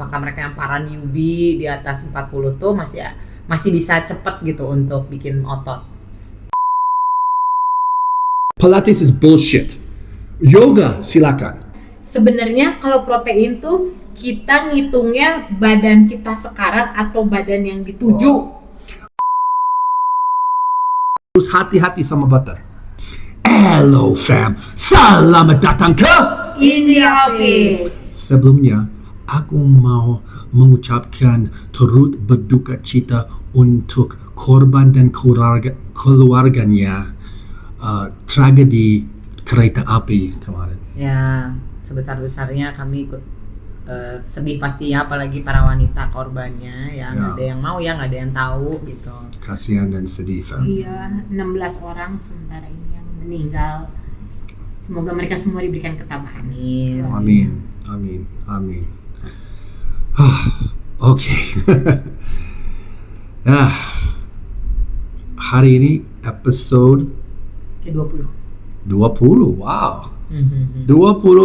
apakah mereka yang para newbie di atas 40 tuh masih bisa cepet gitu untuk bikin otot? Pilates is bullshit. Yoga silakan. Sebenarnya kalau protein tuh kita ngitungnya badan kita sekarang atau badan yang dituju. Harus hati-hati sama butter. Hello fam, selamat datang ke In the office. Sebelumnya, aku mau mengucapkan turut berduka cita untuk korban dan keluarganya tragedi kereta api kemarin. Ya, sebesar-besarnya kami ikut sedih pastinya, apalagi para wanita korbannya ya. Nggak ada yang mau ya, nggak ada yang tahu gitu. Kasihan dan sedih, fam. Iya, 16 orang sementara ini yang meninggal. Semoga mereka semua diberikan ketabahan. Amin, amin, amin. Oke. Hari ini episode Ke-20. 20, wow. 20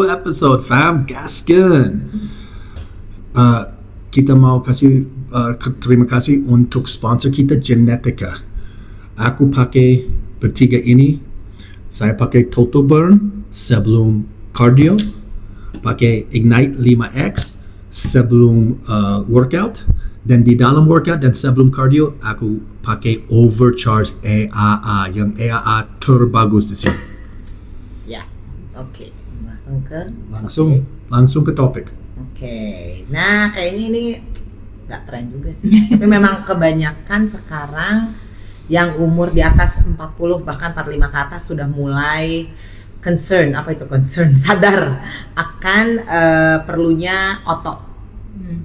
episode, fam, gasken. Kita mau kasih terima kasih untuk sponsor kita, Genetica. Aku pakai bertiga ini. Saya pakai Total Burn sebelum cardio, pakai Ignite 5X sebelum workout, dan di dalam workout dan sebelum cardio aku pakai Overcharge EAA, yang EAA terbagus di sini. Ya, oke. Langsung ke topik. Oke. Nah, kayaknya ini nggak tren juga sih. Tapi memang kebanyakan sekarang yang umur di atas 40 bahkan 45 ke atas sudah mulai concern, sadar akan perlunya otot.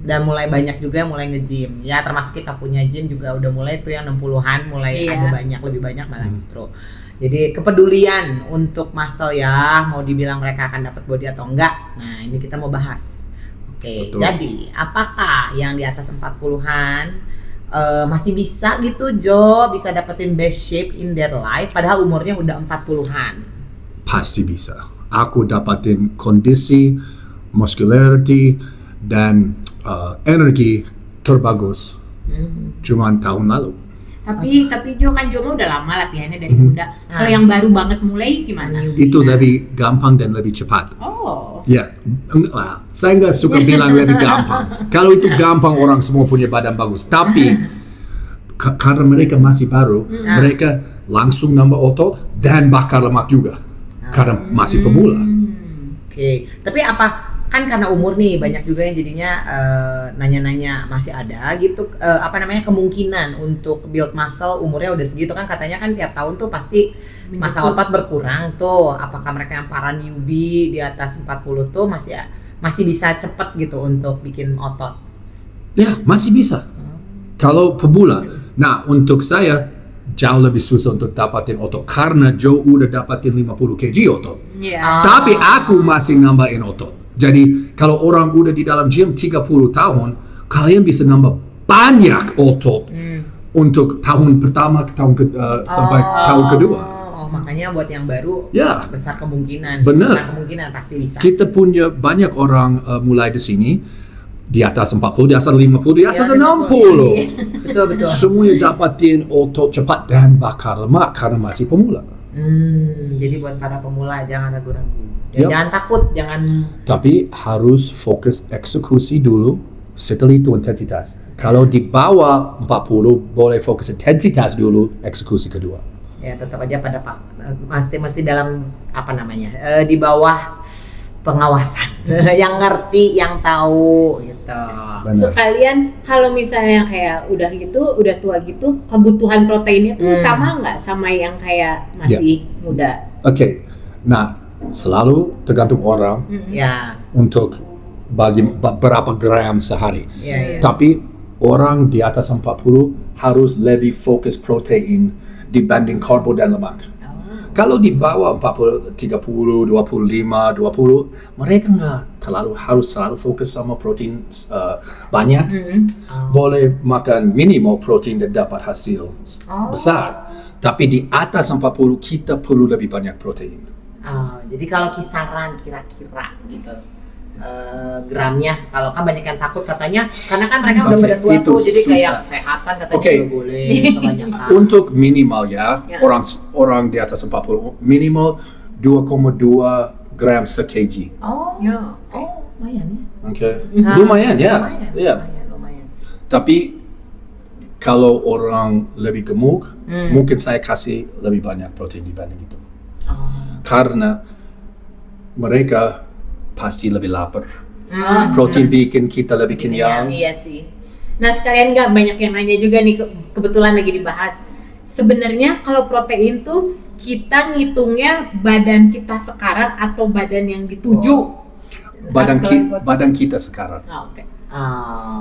Dan mulai banyak juga yang mulai nge-gym. Ya, termasuk kita punya gym juga udah mulai tuh yang 60-an mulai ada lebih banyak malah justru. Jadi kepedulian untuk muscle ya, mau dibilang mereka akan dapat body atau enggak. Nah, ini kita mau bahas. Oke, jadi apakah yang di atas 40-an masih bisa gitu bisa dapetin best shape in their life padahal umurnya udah 40-an? Pasti bisa. Aku dapatin kondisi, muscularity, dan energi terbagus cuman tahun lalu. Tapi Jo kan Jo udah lama latihannya dari muda. Kalau yang baru banget mulai gimana? Itu lebih gampang dan lebih cepat. Oh. Ya, saya nggak suka bilang lebih gampang. Kalau itu gampang orang semua punya badan bagus. Tapi karena mereka masih baru, mereka langsung nambah otot dan bakar lemak juga. Karena masih pemula. Oke. Tapi kan karena umur nih banyak juga yang jadinya nanya-nanya masih ada gitu kemungkinan untuk build muscle umurnya udah segitu kan, katanya kan tiap tahun tuh pasti masa otot berkurang tuh. Apakah mereka yang para newbie di atas 40 tuh masih bisa cepet gitu untuk bikin otot? Ya, masih bisa. Kalau pemula. Nah, untuk saya jauh lebih susah untuk dapatin otot karena Joe udah dapatin 50 kg otot. Tapi aku masih nambahin otot. Jadi kalau orang udah di dalam gym 30 tahun, kalian bisa nambah banyak otot untuk tahun pertama sampai tahun kedua. Makanya buat yang baru besar kemungkinan. Benar. Kemungkinan pasti bisa. Kita punya banyak orang mulai di sini di atas 40, di atas 50, di atas 60. Betul. Semuanya dapatin otot cepat dan bakar lemak karena masih pemula. Jadi buat para pemula jangan ragu-ragu. Jangan takut, Tapi harus fokus eksekusi dulu, setelah itu intensitas. Kalau di bawah 40 boleh fokus intensitas dulu, eksekusi kedua. Ya tetap aja mesti dalam di bawah pengawasan yang ngerti, yang tahu gitu. Benar. Sekalian kalau misalnya kayak udah tua gitu, kebutuhan proteinnya tuh sama nggak sama yang kayak masih muda? Oke. Nah, selalu tergantung orang untuk bagi berapa gram sehari. Tapi orang di atas 40 harus lebih fokus protein dibanding karbo dan lemak. Kalau di bawah 40, 30, 25, 20, mereka nggak harus selalu fokus sama protein banyak. Boleh makan minimal protein dan dapat hasil besar. Tapi di atas 40 kita perlu lebih banyak protein. Jadi kalau kisaran kira-kira gitu, gramnya. Kalau kan banyak yang takut katanya, karena kan mereka udah pada tua itu tuh, jadi kayak susah. kesehatan katanya Oke. nggak boleh kebanyakan. Untuk minimal ya, orang di atas 40 minimal 2,2 gram per kg. Lumayan ya. Oke. Lumayan ya. Iya. Lumayan. Tapi kalau orang lebih gemuk, mungkin saya kasih lebih banyak protein dibanding itu. Karena mereka pasti lebih lapar. Protein bikin kita lebih kenyang. Iya sih. Nah sekalian nggak banyak yang nanya juga nih, kebetulan lagi dibahas. Sebenarnya kalau protein tuh kita ngitungnya badan kita sekarang atau badan yang dituju? Badan kita sekarang. Oke.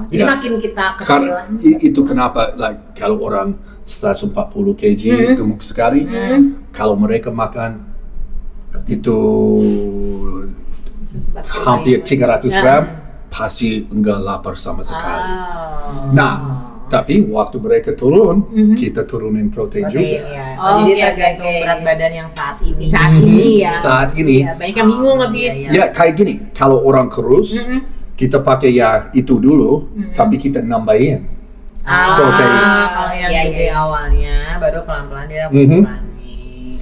Jadi makin kita kecilan. Itu kenapa kalau orang 140 kg gemuk sekali, kalau mereka makan itu hampir 300 gram, pasti enggak lapar sama sekali. Nah, tapi waktu mereka turun, kita turunin protein juga. Ya. Jadi tergantung berat badan yang saat ini. Saat ini. Ya, banyak yang bingung habis. Ya kayak gini, kalau orang kurus, kita pakai ya itu dulu, tapi kita nambahin protein. Kalau yang gede awalnya, baru pelan-pelan dia mengurangi.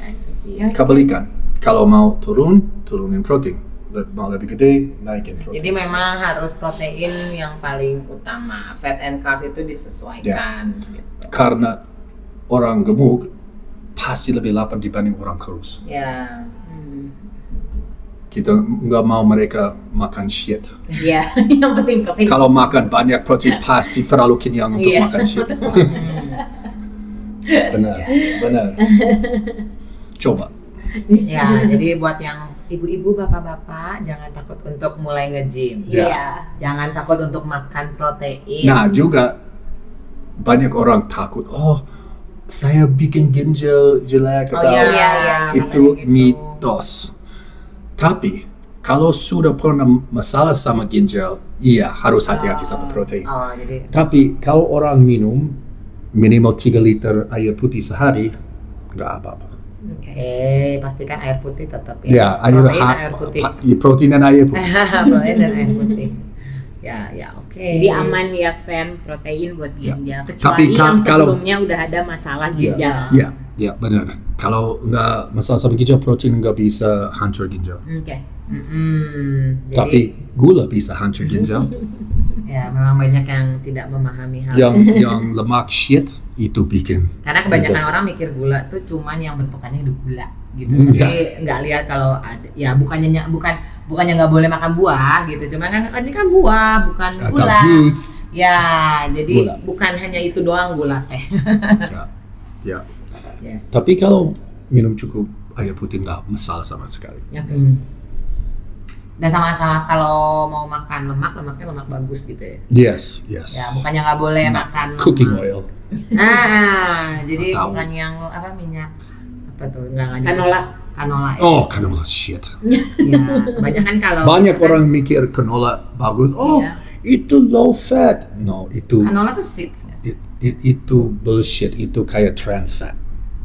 Kebalikan, kalau mau turunin protein. Mau lebih gede, naikin protein. Jadi memang harus protein yang paling utama. Fat and carbs itu disesuaikan. Gitu. Karena orang gemuk pasti lebih lapar dibanding orang kurus. Ya. Kita nggak mau mereka makan shit. Iya, yang penting protein. Kalau makan banyak protein pasti terlalu kenyang untuk makan shit. Benar. Coba. Ya, jadi buat yang ibu-ibu, bapak-bapak, jangan takut untuk mulai nge-gym. Iya. Jangan takut untuk makan protein. Nah, juga banyak orang takut, saya bikin ginjal jelek atau itu gitu. mitos. Tapi kalau sudah pernah masalah sama ginjal, iya harus hati-hati sama protein. Jadi Tapi kalau orang minum minimal 3 liter air putih sehari, nggak apa-apa. Oke, pastikan air putih tetap Ya, air putih. Protein dan air putih. Protein dan air putih. Ya, oke. Jadi aman ya Fem, protein buat ginjal. Kecuali Tapi yang kalau- sebelumnya udah ada masalah ginjal. Ya benar. Kalau nggak masalah sama ginjal, protein nggak bisa hancur ginjal. Oke. Jadi, Tapi gula bisa hancur ginjal. ya memang banyak yang tidak memahami hal yang lemak shit itu bikin. Karena kebanyakan Betul. orang mikir gula tuh cuman yang bentukannya itu gula gitu. Tapi nggak lihat kalau ada, ya bukannya nggak boleh makan buah gitu. Cuman kan ini kan buah, bukan Atau gula. jus. Ya, jadi Gula. bukan hanya itu doang gula teh. Ya. Yes. Tapi kalau minum cukup air putih nggak masalah sama sekali. Dan sama-sama kalau mau makan lemaknya lemak bagus gitu ya. Yes. Ya, bukannya nggak boleh makan cooking lemak. oil. Jadi Tahu. bukan yang minyak apa tuh? Nggak Canola. Canola. Ya. Canola shit. Ya, kebanyakan kalau Banyak orang mikir canola bagus. Itu low fat. No, itu canola tuh seeds nggak sih? itu bullshit. Itu kayak trans fat.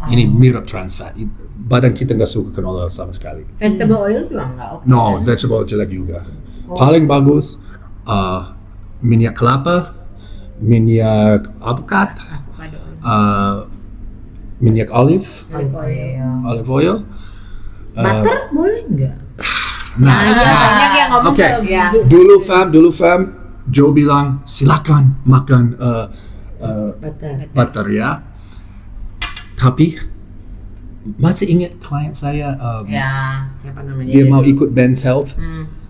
Ini mirip trans fat. Badan kita nggak suka canola sama sekali. Vegetable oil juga enggak oke. No, vegetable jelek juga. Paling bagus minyak kelapa, minyak alpukat, Avocado. minyak olive oil. Butter boleh nggak? Banyak yang ngomong Oke. kalau Ya. Dulu fam, Joe bilang silakan makan butter ya. Tapi masih ingat klien saya, Siapa namanya? dia mau ikut Ben's Health.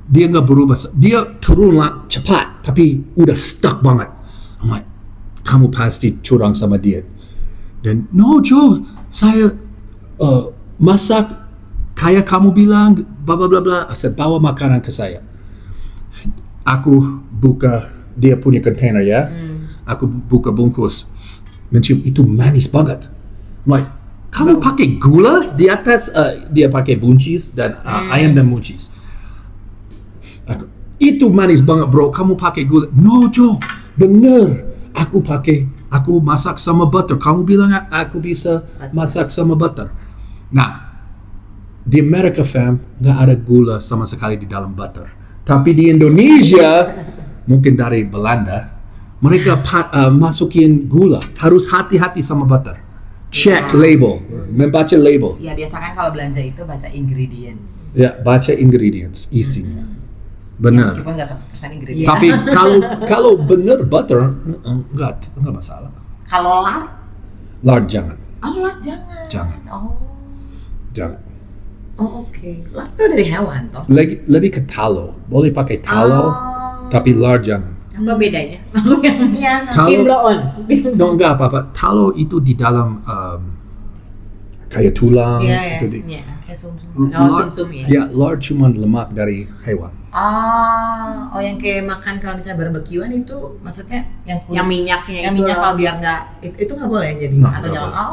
Dia nggak berubah, dia turun cepat, tapi udah stuck banget. I'm like, kamu pasti curang sama dia. Dan no Joe, saya masak kayak kamu bilang, bla bla bla bla. Saya bawa makanan ke saya. Aku buka dia punya container ya. Aku buka bungkus, mencium itu manis banget. I'm like, kamu pakai gula di atas, dia pakai buncis dan ayam dan buncis. Itu manis banget bro, kamu pakai gula. No Joe, bener. Aku masak sama butter. Kamu bilang aku bisa masak sama butter. Nah, di Amerika fam, nggak ada gula sama sekali di dalam butter. Tapi di Indonesia, mungkin dari Belanda, mereka masukin gula. Harus hati-hati sama butter. Check label, membaca label. Ya biasa kan kalau belanja itu baca ingredients. Ya, baca ingredients, isinya. Ya, Benar. meskipun nggak 100% ingredients. Tapi kalau benar butter, enggak masalah. Kalau lard? Lard jangan. Oh, lard jangan. Jangan. Oh. Jangan. Oh, oke. Lard itu dari hewan toh? Lebih ke tallow. Boleh pakai tallow, tapi lard jangan. Apa bedanya? Iya. Tallow, blow on. no, enggak apa-apa. Tallow itu di dalam kayak tulang. Iya. Itu Iya, kayak sumsum. Lard- Sumsum ya. Ya, lard cuma lemak dari hewan. Oh yang kayak makan kalau misalnya barbekyuan itu maksudnya yang kulit, Yang minyaknya yang itu minyak loh. kalau biar nggak itu nggak boleh jadi Nggak, atau nggak jangan. boleh.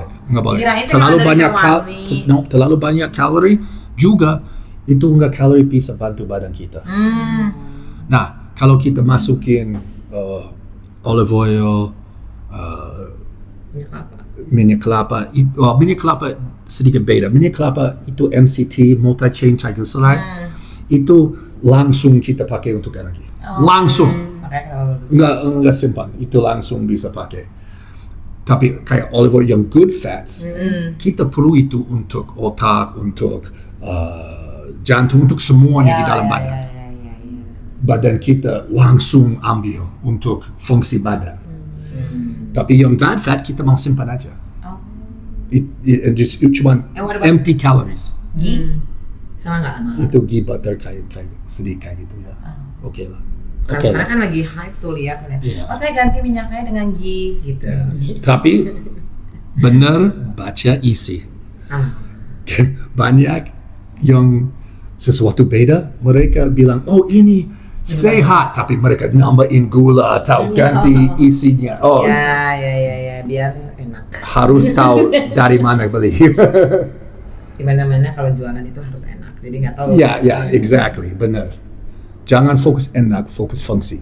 Oh. Nggak boleh. Kirain itu Terlalu dari banyak hewan nih. terlalu banyak kalori juga itu bisa bantu badan kita. Nah, kalau kita masukin olive oil, Minyak kelapa. minyak kelapa sedikit beda. Minyak kelapa itu MCT, multi chain triglyceride. Itu langsung kita pakai untuk energi. Langsung. Makanya kenapa bagus. Enggak simpan, itu langsung bisa pakai. Tapi kayak olive oil yang good fats, kita perlu itu untuk otak, untuk jantung, untuk semuanya di dalam badan. Ya. Badan kita langsung ambil untuk fungsi badan. Tapi yang bad fat kita mau simpan aja. Oh. It cuma what about- empty calories. Ghee? Sama nggak sama? Itu ghee butter kayak sedikit kayak gitu ya. Oke lah. Sekarang kan lagi hype tuh lihat. Iya. Oh saya ganti minyak saya dengan ghee gitu. Ya. Tapi benar baca isi. Banyak yang sesuatu beda, mereka bilang, oh ini sehat, tapi mereka nambahin gula atau ganti isinya. Oh, Ya, biar enak. harus tahu dari mana beli. Di mana-mana kalau jualan itu harus enak. Jadi nggak tahu. Ya, exactly, benar. Jangan fokus enak, fokus fungsi.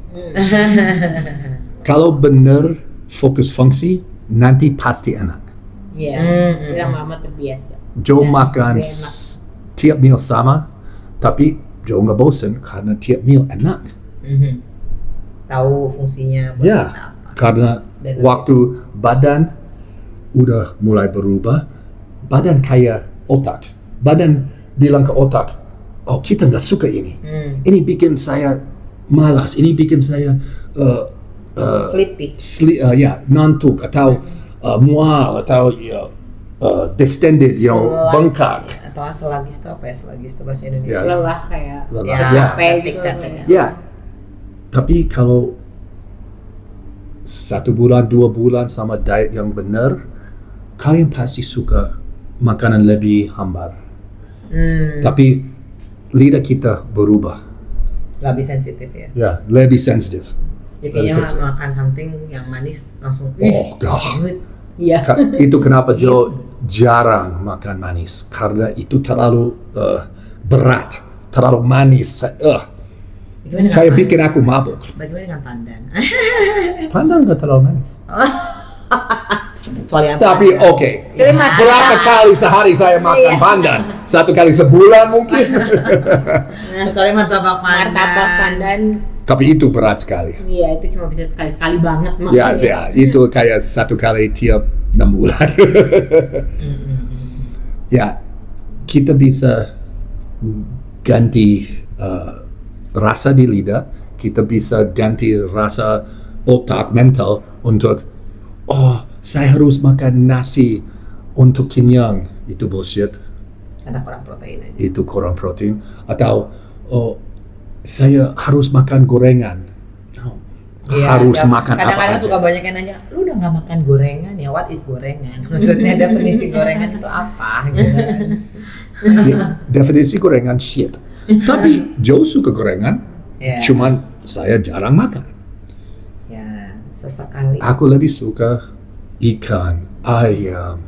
Kalau benar fokus fungsi, nanti pasti enak. Iya, lama-lama terbiasa. Joe Ya, makan lebih enak. tiap meal sama, tapi Joe nggak bosen karena tiap meal enak. Tahu fungsinya buat Ya, kita apa. karena Dan waktu badan udah mulai berubah, badan kayak otak. Badan bilang ke otak, oh kita nggak suka ini. Ini bikin saya malas, ini bikin saya Sleepy. ngantuk atau mual atau distended, bengkak. Atau selagis itu apa ya? Selagis itu bahasa Indonesia. Ya. Lelah kayak Lelah. Ya, Ya. capek fatigue, gitu. fatigue. Ya, tapi kalau 1 bulan, 2 bulan sama diet yang benar, kalian pasti suka makanan lebih hambar. Tapi lidah kita berubah. Lebih sensitif ya. Ya, lebih sensitif. Ya kayaknya Lebih sensitif. makan something yang manis langsung. Oh, God. Iya. Itu kenapa Joe jarang makan manis, karena itu terlalu berat, terlalu manis. Bagaimana dengan Kayak pandan? bikin aku mabuk. Bagaimana dengan pandan? Pandan nggak terlalu manis. Kecuali yang Tapi pandan. oke, Terima berapa kali sehari saya makan pandan? 1 kali sebulan mungkin. Kecuali martabak pandan. Martabak pandan, Tapi itu berat sekali. iya itu cuma bisa sekali-sekali banget. Ya, itu kayak 1 kali tiap 6 bulan. Ya, kita bisa ganti rasa di lidah, kita bisa ganti rasa otak mental untuk, oh saya harus makan nasi untuk kenyang. Itu bullshit. Karena kurang protein aja. Itu kurang protein. Atau oh saya harus makan gorengan. No. Harus makan apa kadang-kadang aja. suka banyak yang nanya, lu udah nggak makan gorengan ya? What is gorengan? Maksudnya definisi gorengan itu apa? Gitu kan. Definisi gorengan shit. Tapi Joe suka gorengan, Ya. cuman saya jarang makan. Ya, sesekali. Aku lebih suka ikan, ayam,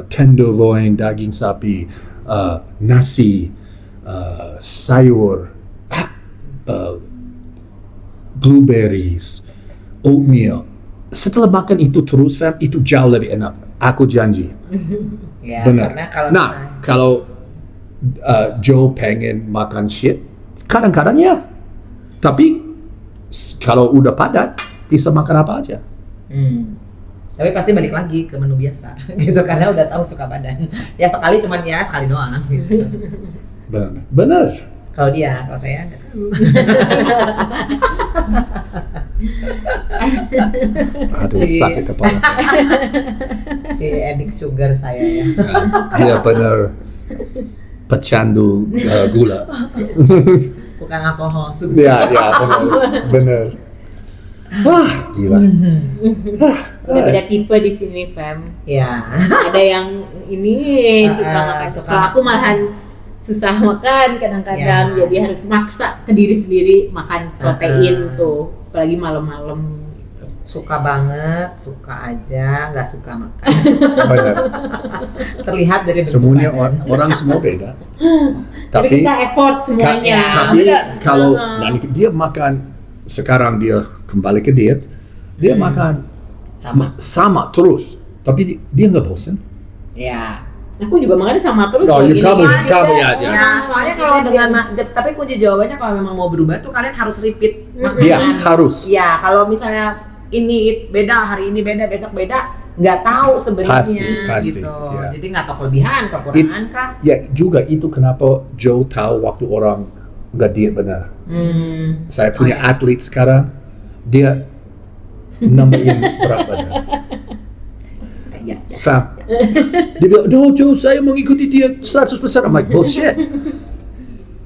tenderloin, daging sapi, nasi, sayur, blueberries, oatmeal. Setelah makan itu terus, fam, itu jauh lebih enak. Aku janji. Ya, Benar. karena kalau Nah, misalnya- kalau Joe pengen makan shit, Kadang-kadang ya. Tapi kalau udah padat, bisa makan apa aja. Tapi pasti balik lagi ke menu biasa gitu karena udah tahu suka badan. Ya sekali doang gitu. Benar. Kalau saya nggak tahu. Aduh, sakit kepala. Si edik sugar saya ya. Dia benar pecandu gula. Bukan alkohol, sugar. Ya benar. Wah, gila. Beda tipe di sini, Fam. Ya. Ada yang ini suka makan. Kalau aku malahan susah makan kadang-kadang, jadi harus maksa ke diri sendiri makan protein tuh, apalagi malam-malam. Suka banget, suka aja, nggak suka makan. Benar. Terlihat dari bentuk Semuanya badan. orang semua beda. Tapi kita effort semuanya. Tapi kalau dia makan sekarang dia kembali ke diet, dia makan sama terus, tapi dia nggak bosan. Ya. Aku juga makannya sama terus. Kamu ya. Soalnya kalau tapi kunci jawabannya kalau memang mau berubah tuh kalian harus repeat makanan. Iya, harus. Ya, kalau misalnya ini beda, hari ini beda, besok beda, nggak tahu sebenarnya Pasti, gitu. ya. Jadi nggak tahu kelebihan, kekurangan kah? Ya juga itu kenapa Joe tahu waktu orang nggak diet benar. Saya punya atlet sekarang, dia nambahin berat badan. Ya. Fam. Dia bilang, no Joe, saya mengikuti diet 100%. I'm like, bullshit.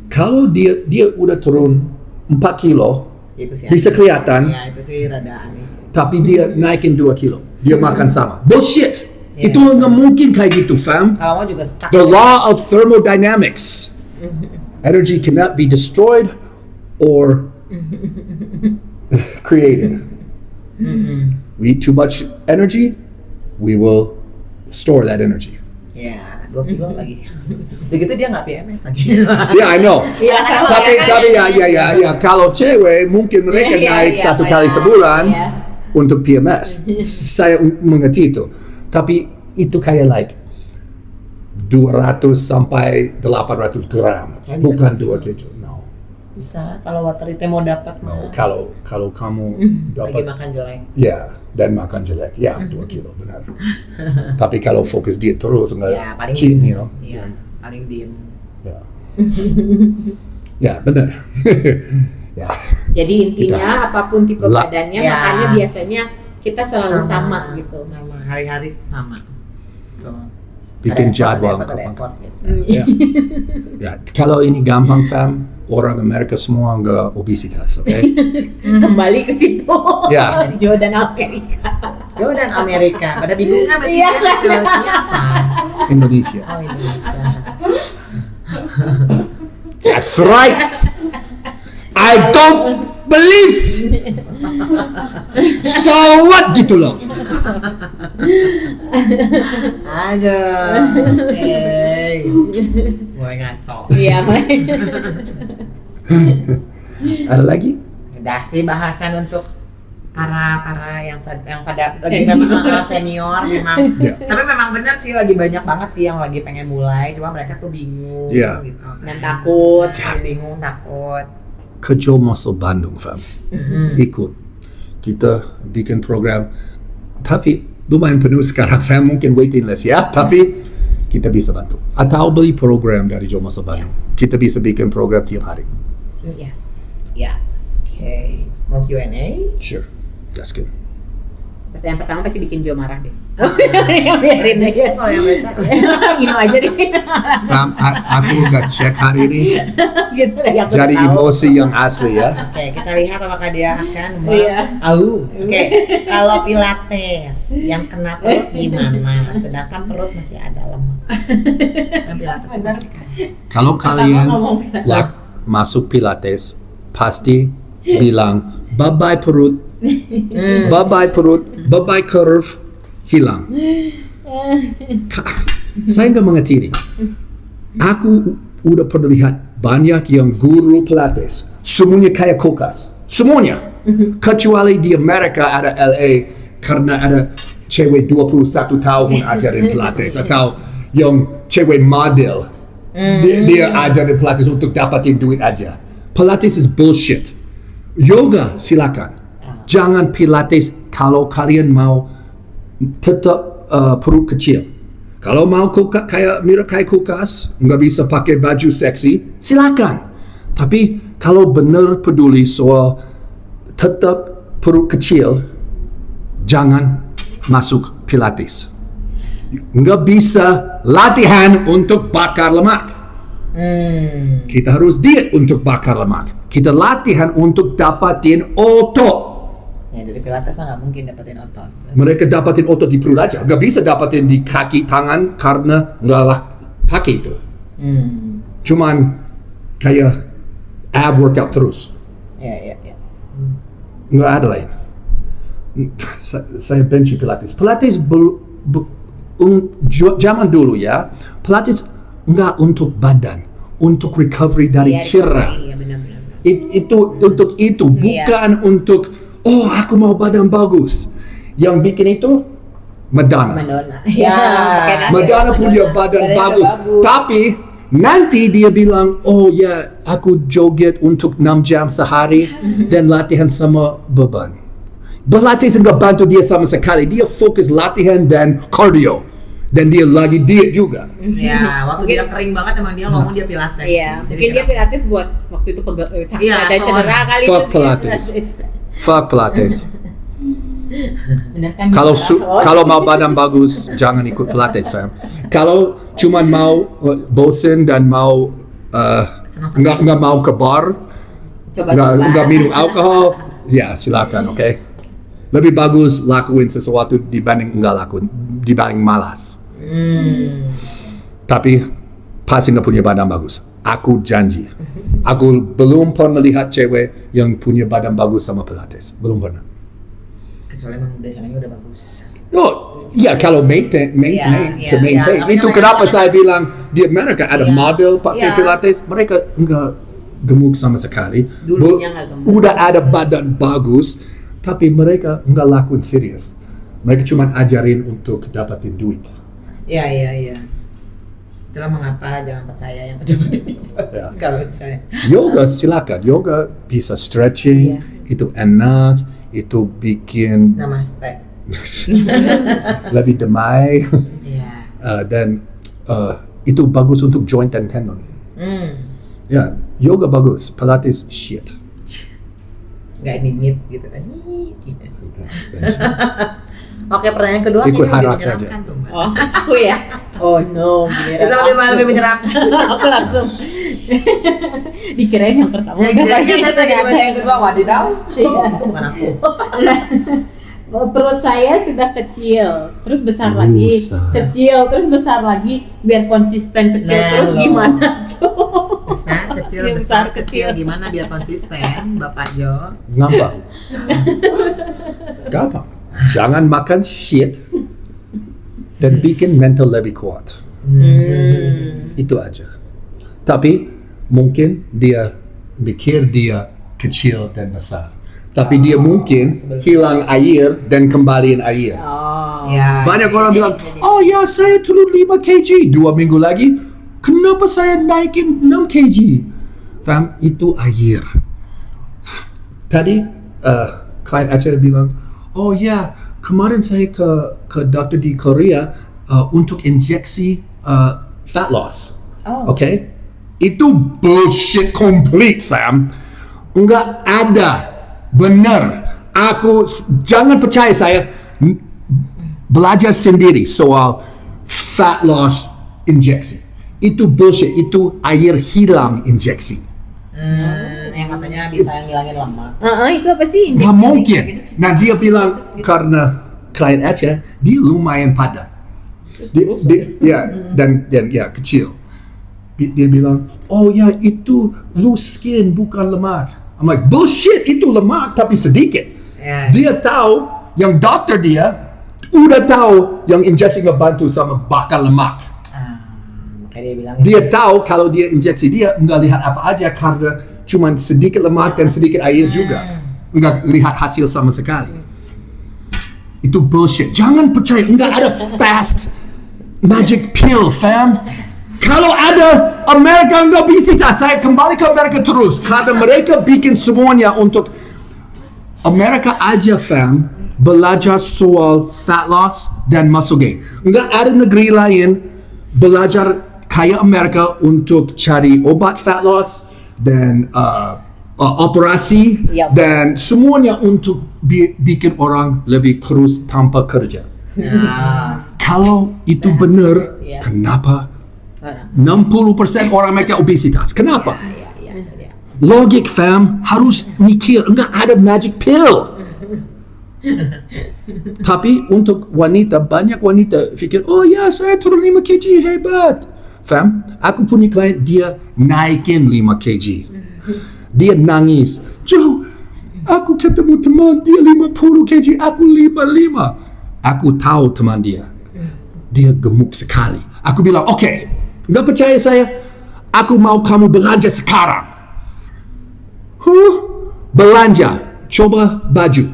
Kalau dia udah turun 4 kilo, Itu sih. bisa kelihatan, Ya, itu sih rada aneh sih. tapi dia naikin 2 kilo. Dia makan sama. Bullshit. Yeah. Itu nggak mungkin kayak gitu, fam. Kalau mau juga stuck. The law of thermodynamics. Energy cannot be destroyed or created. We eat too much energy, we will store that energy. Ya, 2 kilo lagi. Begitu dia nggak PMS lagi. Yeah, I know. Iya, Tapi ya, kalau cewek mungkin mereka naik satu kali sebulan untuk PMS. Saya mengerti itu. Tapi itu kayak like 200 sampai 800 gram, bukan 2 kilo. No. Bisa kalau water itu mau dapat No. Kalau kamu lagi dapat makan jelek. ya dan makan jelek, ya 2 kilo benar. Tapi kalau fokus diet terus Ya, nggak paling cheat meal, Iya, paling diem. ya, ya benar. Ya, Jadi intinya apapun tipe badannya, Ya. makannya biasanya kita selalu sama gitu. Sama hari-hari sama. Tuh. bikin jadwal. Ada effort gitu. Ya. Ya, kalau ini gampang fam, orang Amerika semua nggak obesitas, oke? Kembali ke situ. Ya. Joe dan Amerika. Jauh dan Amerika. Pada bingung kan berarti Iya. dia nasionalnya apa? Indonesia. Oh, Indonesia. That's right. I don't believe. So what gitu loh. Aduh. Mulai ngaco. Iya, Ada lagi? Udah sih bahasan untuk para yang pada lagi memang senior memang. Ya. Tapi memang benar sih lagi banyak banget sih yang lagi pengen mulai, cuma mereka tuh bingung Ya. gitu. dan takut. Bingung, takut. Ke Joe Muscle Bandung fam. Ikut. Kita bikin program. Tapi lumayan penuh sekarang fam, mungkin waiting list ya. Tapi kita bisa bantu. Atau beli program dari Joe Muscle Bandung. Kita bisa bikin program tiap hari. Ya. Ya. Oke. Mau Q&A? Sure. Gaskin. Pertanyaan pertama pasti bikin Joe marah deh. Biarin aja. Kalau yang baca. Gini aja deh. Fam, aku nggak cek hari ini. Gitu deh, aku Jadi tahu. emosi yang asli ya. Oke, kita lihat apakah dia akan Iya. Oke, kalau Pilates yang kena perut gimana? Sedangkan perut masih ada lemak. Kan Pilates itu pasti kan. Kalau kalian ngomong masuk Pilates, pasti bilang bye-bye perut, bye-bye perut, bye-bye curve, hilang. Saya nggak mengerti ini. Aku udah pernah lihat banyak yang guru Pilates, semuanya kayak kulkas, semuanya. Kecuali di Amerika ada LA, karena ada cewek 21 tahun ajarin Pilates, atau yang cewek model, dia ajarin Pilates untuk dapatin duit aja. Pilates is bullshit. Yoga silakan. Jangan Pilates kalau kalian mau tetap perut kecil. Kalau mau kayak kulkas, nggak bisa pakai baju seksi, silakan. Tapi kalau benar peduli soal tetap perut kecil, jangan masuk Pilates. Nggak bisa latihan untuk bakar lemak. Kita harus diet untuk bakar lemak. Kita latihan untuk dapatin otot. Ya dari Pilates mah nggak mungkin dapetin otot. Mereka dapatin otot di perut aja. Nggak bisa dapatin di kaki tangan karena nggak lah pakai itu. Cuman kayak ab workout terus. Ya. Nggak ada lain. Saya benci Pilates. Pilates zaman dulu ya, Pilates nggak untuk badan, untuk recovery dari cedera. Iya, benar. Itu untuk itu, bukan untuk aku mau badan bagus. Yang bikin itu Madonna. Madonna punya badan bagus. Tapi nanti dia bilang, aku joget untuk 6 jam sehari dan latihan sama beban. Pilates nggak bantu dia sama sekali. Dia fokus latihan dan cardio. Dan dia lagi diet juga. Ya, waktu dia kering banget emang dia ngomong dia Pilates. Iya, mungkin dia Pilates buat waktu itu ada cedera kali. Fuck Pilates. Fuck Pilates. Bener kan? Kalau mau badan bagus, jangan ikut Pilates, fam. Kalau cuma mau bosen dan mau nggak mau ke bar, nggak minum alkohol, ya silakan, oke? Lebih bagus lakuin sesuatu dibanding malas. Tapi pasti nggak punya badan bagus. Aku janji. Aku belum pernah melihat cewek yang punya badan bagus sama Pilates. Belum pernah. Kecuali emang desainnya udah bagus. Kalau maintain. Itu kenapa saya bilang di Amerika ada model pakai Pilates. Mereka nggak gemuk sama sekali. Dulunya nggak gemuk. Udah ada badan bagus, tapi mereka nggak lakuin serius. Mereka cuma ajarin untuk dapatin duit. Iya. Itulah mengapa jangan percaya yang udah kalau saya. Yoga silakan. Yoga bisa stretching, itu enak, itu bikin Namaste. lebih damai. Dan itu bagus untuk joint and tendon. Ya, yoga bagus, Pilates shit. Gak nit gitu kan. Oke, pertanyaan kedua ikut ini harak saja. Aku ya? Oh no, itu lebih menyenangkan. Aku langsung dikirain yang pertama. Yang kedua, wadidaw. Bukan aku. Perut saya sudah kecil, terus besar lagi, kecil, terus besar lagi, biar konsisten kecil terus gimana, Jo? Besar kecil gimana biar konsisten, Bapak Jo? Gampang. Jangan makan shit dan bikin mental lebih kuat. Itu aja. Tapi mungkin dia pikir dia kecil dan besar. Tapi dia mungkin hilang air dan kembaliin air. Banyak orang bilang, saya turun 5 kg 2 minggu lagi. Kenapa saya naikin 6 kg? Faham? Itu air. Tadi klien aja bilang, kemarin saya ke dokter di Korea untuk injeksi fat loss. Okay? Itu bullshit complete, fam. Enggak ada. Benar. Jangan percaya saya. Belajar sendiri soal fat loss injeksi. Itu bullshit. Itu air hilang injeksi. Yang katanya bisa ngilangin lemak. Itu apa sih? Nggak mungkin. Nah dia bilang karena klien aja dia lumayan padat. Dan kecil. Dia bilang, itu loose skin bukan lemak. I'm like, bullshit, itu lemak tapi sedikit. Dia tahu yang dokter dia udah tahu yang injeksi ngebantu sama bakar lemak. Dia tahu kalau dia injeksi dia nggak lihat apa aja karena cuma sedikit lemak dan sedikit air juga. Nggak lihat hasil sama sekali. Itu bullshit. Jangan percaya, nggak ada fast magic pill, fam. Kalau ada Amerika yang obesitas, saya kembali ke Amerika terus. Karena mereka bikin semuanya untuk Amerika aja, fam, belajar soal fat loss dan muscle gain. Enggak ada negeri lain belajar kayak Amerika untuk cari obat fat loss dan operasi dan semuanya untuk bikin orang lebih kurus tanpa kerja. Kalau itu benar, kenapa 60% orang Amerika obesitas? Kenapa? Logik, fam, harus mikir, enggak ada magic pill. Tapi untuk wanita, banyak wanita fikir, oh ya, saya turun 5 kg, hebat. Fam, aku punya klien, dia naikin 5 kg. Dia nangis, Joe, aku ketemu teman dia 50 kg, aku 55. Aku tahu teman dia gemuk sekali. Aku bilang, oke, nggak percaya saya, aku mau kamu belanja sekarang. Belanja, coba baju.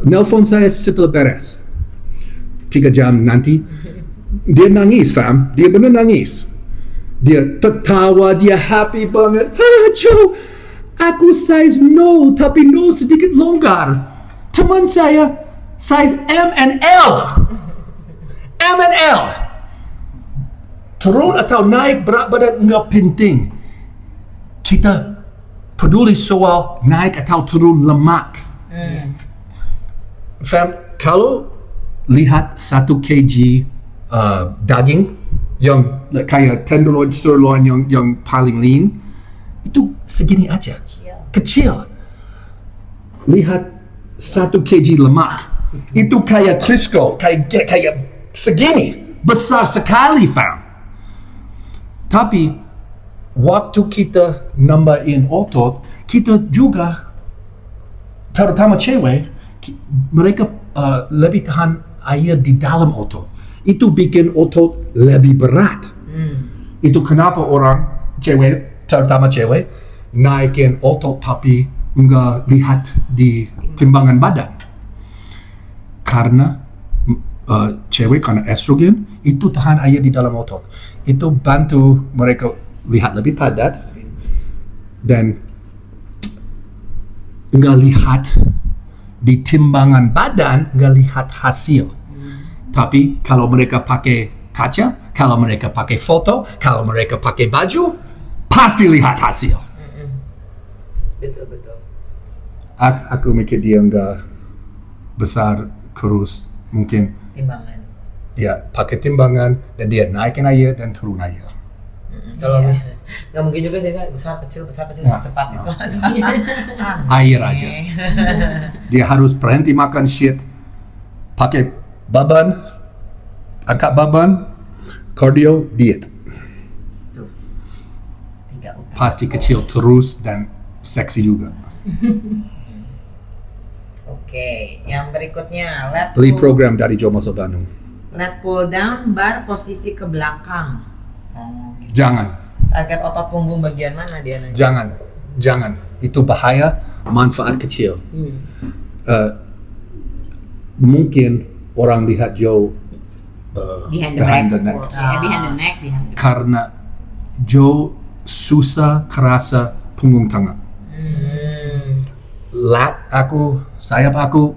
Nelpon saya setelah beres 3 jam nanti. Dia nangis, fam, dia benar nangis. Dia tertawa, dia happy banget. Joe, aku size 0, tapi 0 sedikit longgar. Teman saya size M and L. Turun atau naik berat badan enggak penting. Kita peduli soal naik atau turun lemak. Fam, kalau lihat 1 kg daging yang kayak tenderloin, sirloin yang paling lean, itu segini aja, kecil. Lihat 1 kg lemak, itu kayak Crisco, kayak segini, besar sekali, fam. Tapi waktu kita nambahin otot, kita juga, terutama cewek, mereka lebih tahan air di dalam otot. Itu bikin otot lebih berat. Itu kenapa orang cewek, terutama cewek, naikin otot tapi enggak lihat di timbangan badan. Karena cewek, karena estrogen, itu tahan air di dalam otot. Itu bantu mereka lihat lebih padat dan enggak lihat di timbangan badan, enggak lihat hasil. Tapi kalau mereka pakai kaca, kalau mereka pakai foto, kalau mereka pakai baju, pasti lihat hasil. Betul. Aku mikir dia enggak besar, kurus, mungkin Timbangan. ya pakai timbangan dan dia naikin air dan turun air. Kalau nggak mungkin juga sih, besar kecil secepat itu. Air aja. Dia harus berhenti makan shit, pakai beban, angkat beban, cardio, diet. Tuh. 3 utama. Pasti kecil terus dan seksi juga. Oke, yang berikutnya Beli program dari Joe Muscle Bandung. Lat pull down bar posisi ke belakang. Jangan. Target otot punggung bagian mana dia nanti? Jangan. Itu bahaya, manfaat kecil. Mungkin orang lihat Joe behind the neck. Behind the neck. Karena Joe susah kerasa punggung tengah. Lat aku, sayap aku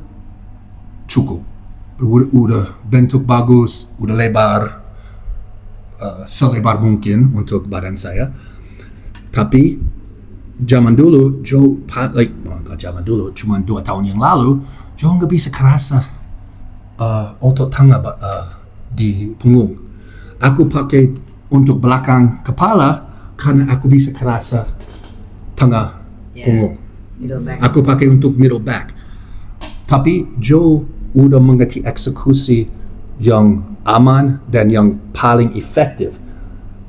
cukup. Udah bentuk bagus, udah lebar, selebar mungkin untuk badan saya. Tapi zaman dulu Joe, nggak zaman dulu, cuma 2 tahun yang lalu, Joe nggak bisa kerasa otot tengah di punggung. Aku pakai untuk belakang kepala karena aku bisa kerasa tengah punggung. Aku pakai untuk middle back. Tapi Joe udah mengerti eksekusi yang aman dan yang paling efektif.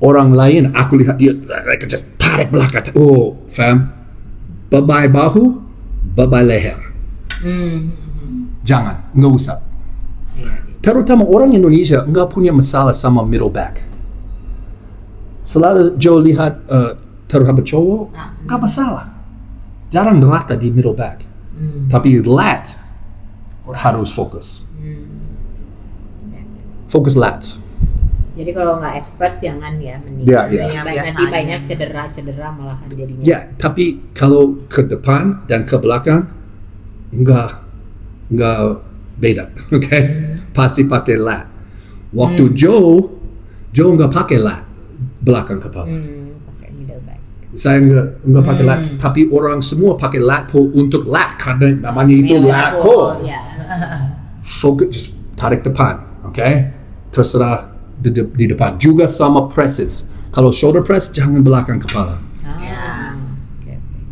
Orang lain, aku lihat dia, mereka just tarik belakang. Oh, fam, bye-bye bahu, bye-bye leher. Jangan, nggak usah. Terutama orang Indonesia nggak punya masalah sama middle back. Selalu Joe lihat terutama cowok, nggak masalah. Jarang rata di middle back. Tapi lat harus fokus. Fokus lat. Jadi kalau nggak expert jangan ya mending. Nanti banyak cedera malahan jadinya. Ya, tapi kalau ke depan dan ke belakang nggak beda, oke? Pasti pakai lat. Waktu Joe nggak pakai lat belakang kepala. Pakai middle back. Saya nggak pakai lat, tapi orang semua pakai lat pull untuk lat karena namanya itu lat pull. Fokus, just tarik depan, oke? Terserah di depan. Juga sama presses. Kalau shoulder press jangan belakang kepala.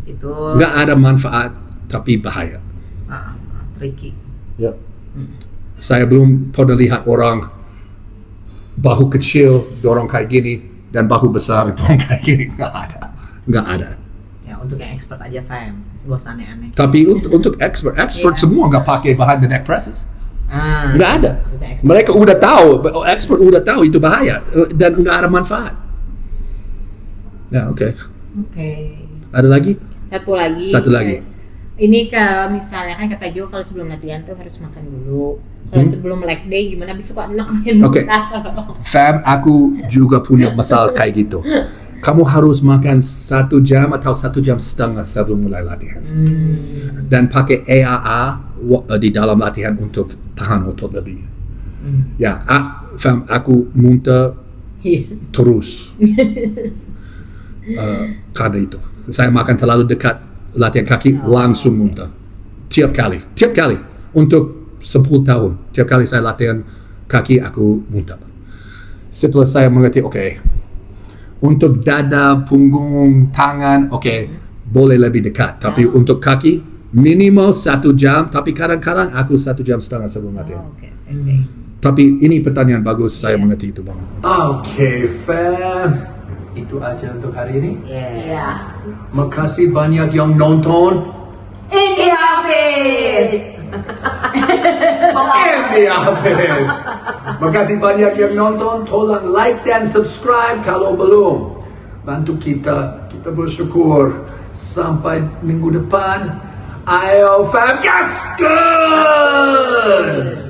Itu nggak ada manfaat tapi bahaya. Tricky. Yep. Saya belum pernah lihat orang bahu kecil dorong kayak gini dan bahu besar dorong kayak gini. Nggak ada. Ya untuk yang expert aja fam, gak usah aneh-aneh. Tapi untuk expert semua nggak pakai behind the neck presses. Nggak ada. Mereka udah tahu, expert udah tahu itu bahaya dan nggak ada manfaat. Ya oke. Ada lagi? Satu lagi. Ini kalau misalnya kan kata Jo kalau sebelum latihan tuh harus makan dulu. Kalau sebelum leg day gimana? Bisa suka enak main muntah. Fam, aku juga punya masalah kayak gitu. Kamu harus makan 1 jam atau 1 jam setengah sebelum mulai latihan. Dan pakai AAA di dalam latihan untuk tahan otot lebih. Ya, fam, aku muntah terus. Karena itu. Saya makan terlalu dekat latihan kaki langsung muntah. Tiap kali. Untuk 10 tahun. Tiap kali saya latihan kaki aku muntah. Setelah saya mengerti, untuk dada, punggung, tangan, boleh lebih dekat. Tapi untuk kaki, minimal 1 jam. Tapi kadang-kadang aku 1 jam setengah sebelum latihan. Tapi ini pertanyaan bagus, saya mengerti itu, Bang. Fam. Itu aja untuk hari ini. Makasih banyak yang nonton. In the office. In the office. Makasih banyak yang nonton. Tolong like dan subscribe kalau belum. Bantu kita bersyukur. Sampai minggu depan. Ayo fam, yes, good.